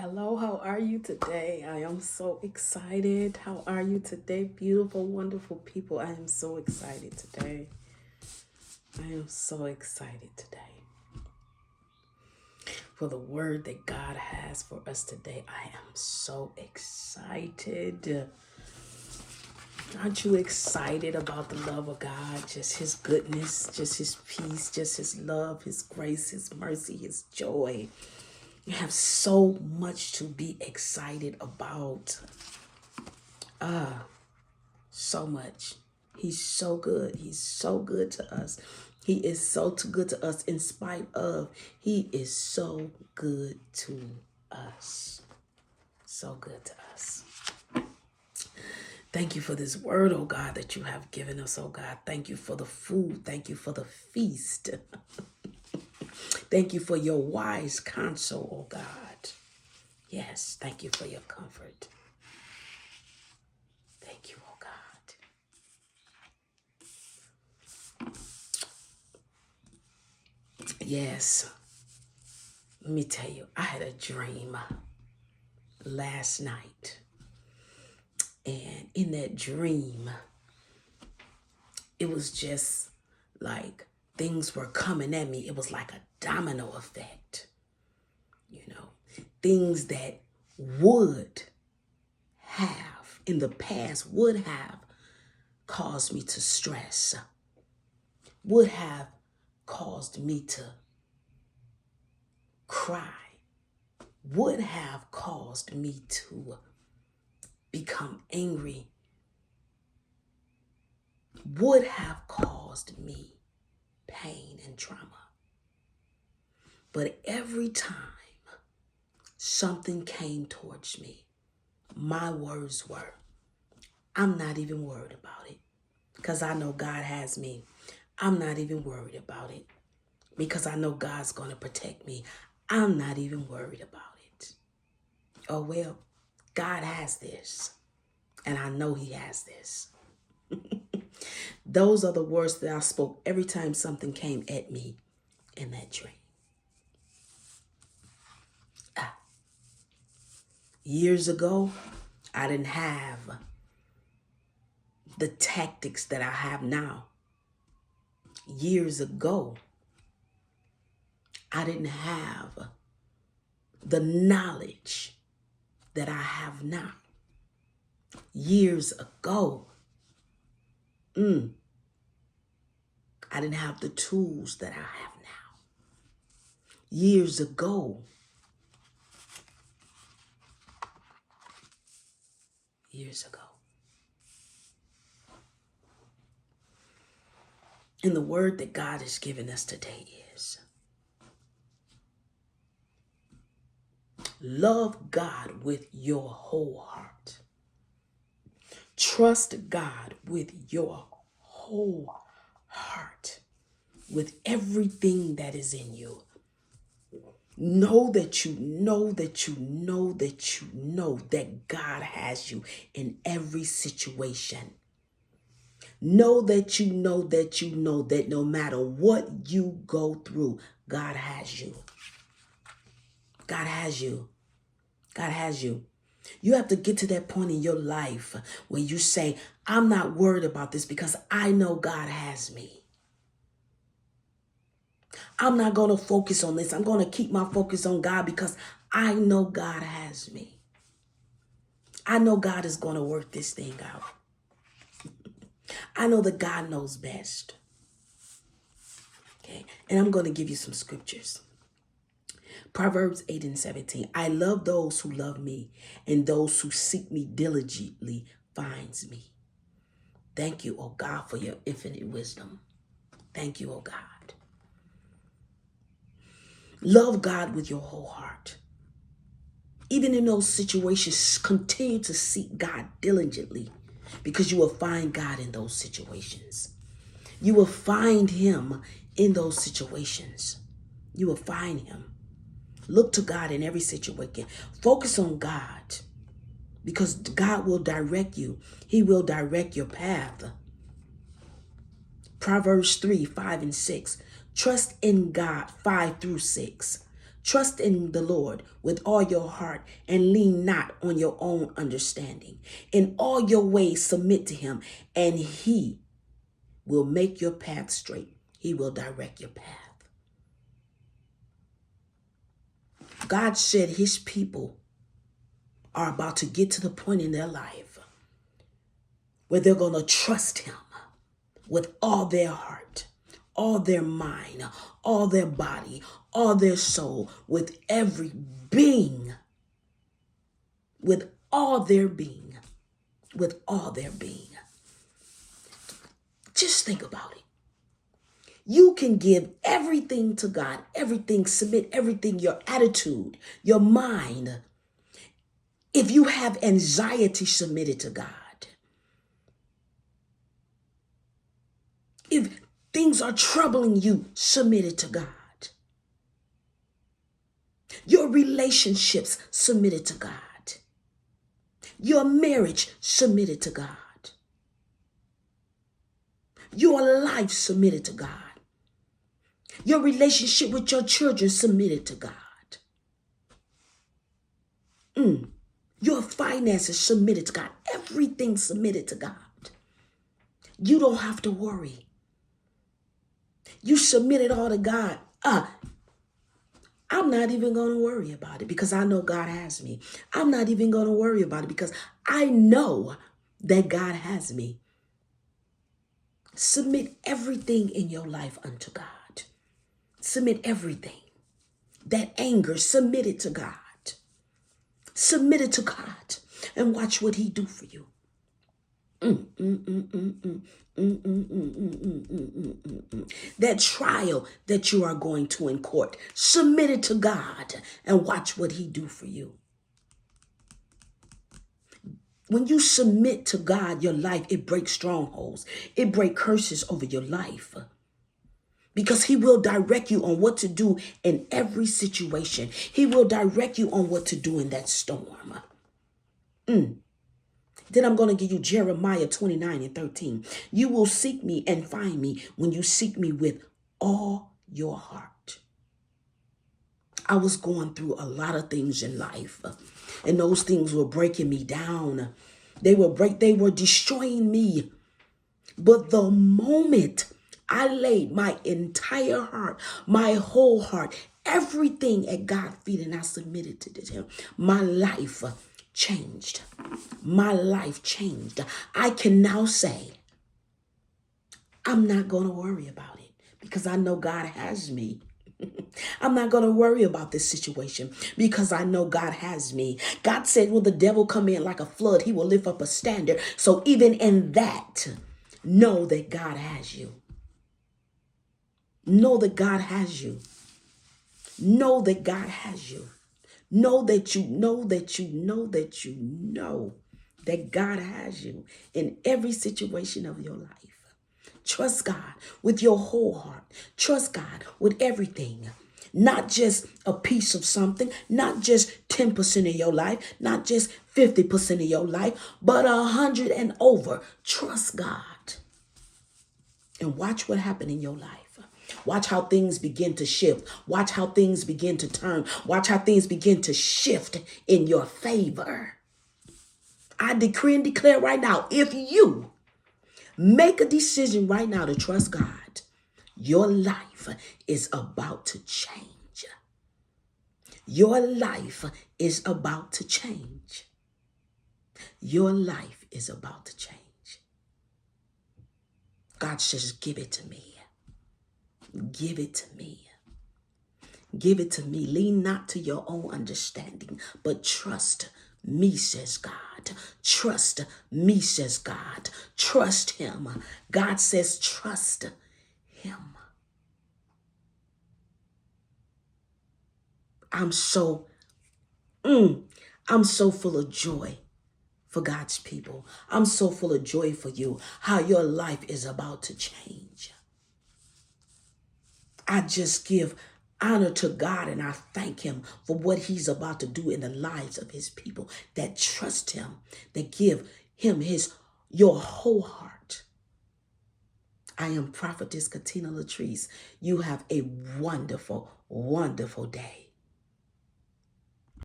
Hello, how are you today? I am so excited. How are you today, beautiful, wonderful people? I am so excited today. I am so excited today for the word that God has for us today. I am so excited. Aren't you excited about the love of God? Just his goodness, just his peace, just his love, his grace, his mercy, his joy. You have so much to be excited about. So much. He's so good. He's so good to us. He is so good to us in spite of. He is so good to us. So good to us. Thank you for this word, oh God, that you have given us, oh God. Thank you for the food. Thank you for the feast. Thank you for your wise counsel, oh God. Yes, thank you for your comfort. Thank you, oh God. Yes, let me tell you, I had a dream last night. And in that dream, it was just like things were coming at me. It was like a domino effect, things that would have in the past would have caused me to stress, would have caused me to cry, would have caused me to become angry, would have caused me pain and trauma. But every time something came towards me, my words were, I'm not even worried about it because I know God has me. I'm not even worried about it because I know God's going to protect me. I'm not even worried about it. Oh, well, God has this, and I know he has this. Those are the words that I spoke every time something came at me in that dream. Years ago, I didn't have the tactics that I have now. Years ago, I didn't have the knowledge that I have now. Years ago, I didn't have the tools that I have now. Years ago, And the word that God has given us today is, love God with your whole heart. Trust God with your whole heart, with everything that is in you. Know that you know that you know that you know that God has you in every situation. Know that you know that you know that no matter what you go through, God has you. God has you. God has you. You have to get to that point in your life where you say, I'm not worried about this because I know God has me. I'm not going to focus on this. I'm going to keep my focus on God because I know God has me. I know God is going to work this thing out. I know that God knows best. Okay, and I'm going to give you some scriptures. Proverbs 8:17. I love those who love me, and those who seek me diligently finds me. Thank you, oh God, for your infinite wisdom. Thank you, oh God. Love God with your whole heart. Even in those situations, continue to seek God diligently because you will find God in those situations. You will find him in those situations. You will find him. Look to God in every situation. Focus on God because God will direct you. He will direct your path. Proverbs 3:5 and 6. Trust in God, 5 through 6. Trust in the Lord with all your heart and lean not on your own understanding. In all your ways submit to him, and he will make your path straight. He will direct your path. God said his people are about to get to the point in their life where they're going to trust him with all their heart, all their mind, all their body, all their soul, with every being, with all their being, with all their being. Just think about it. You can give everything to God, everything, submit everything, your attitude, your mind. If you have anxiety, submit it to God. If things are troubling you, submit it to God. Your relationships, submit it to God. Your marriage, submit it to God. Your life, submit it to God. Your relationship with your children, submit it to God. Your finances, submit it to God. Everything, submit it to God. You don't have to worry. You submit it all to God. I'm not even going to worry about it because I know God has me. I'm not even going to worry about it because I know that God has me. Submit everything in your life unto God. Submit everything. That anger, submit it to God. Submit it to God and watch what he do for you. That trial that you are going to in court, submit it to God and watch what he do for you. When you submit to God, your life, it breaks strongholds. It breaks curses over your life. Because he will direct you on what to do in every situation. He will direct you on what to do in that storm. Then I'm going to give you Jeremiah 29:13. You will seek me and find me when you seek me with all your heart. I was going through a lot of things in life, and those things were breaking me down. They were destroying me. But the moment I laid my entire heart, my whole heart, everything at God's feet, and I submitted to him, my life changed. My life changed. I can now say, I'm not going to worry about it because I know God has me. I'm not going to worry about this situation because I know God has me. God said, will the devil come in like a flood, he will lift up a standard. So even in that, know that God has you. Know that God has you. Know that God has you. Know that you know that you know that you know that God has you in every situation of your life. Trust God with your whole heart. Trust God with everything. Not just a piece of something, not just 10% of your life, not just 50% of your life, but 100 and over. Trust God. And watch what happens in your life. Watch how things begin to shift. Watch how things begin to turn. Watch how things begin to shift in your favor. I decree and declare right now, if you make a decision right now to trust God, your life is about to change. Your life is about to change. Your life is about to change. God says, give it to me. Give it to me. Give it to me. Lean not to your own understanding, but trust me, says God. Trust me, says God. Trust him. God says, trust him. I'm so full of joy for God's people. I'm so full of joy for you, how your life is about to change. I just give honor to God and I thank him for what he's about to do in the lives of his people that trust him, that give him your whole heart. I am Prophetess Katina Latrice. You have a wonderful, wonderful day.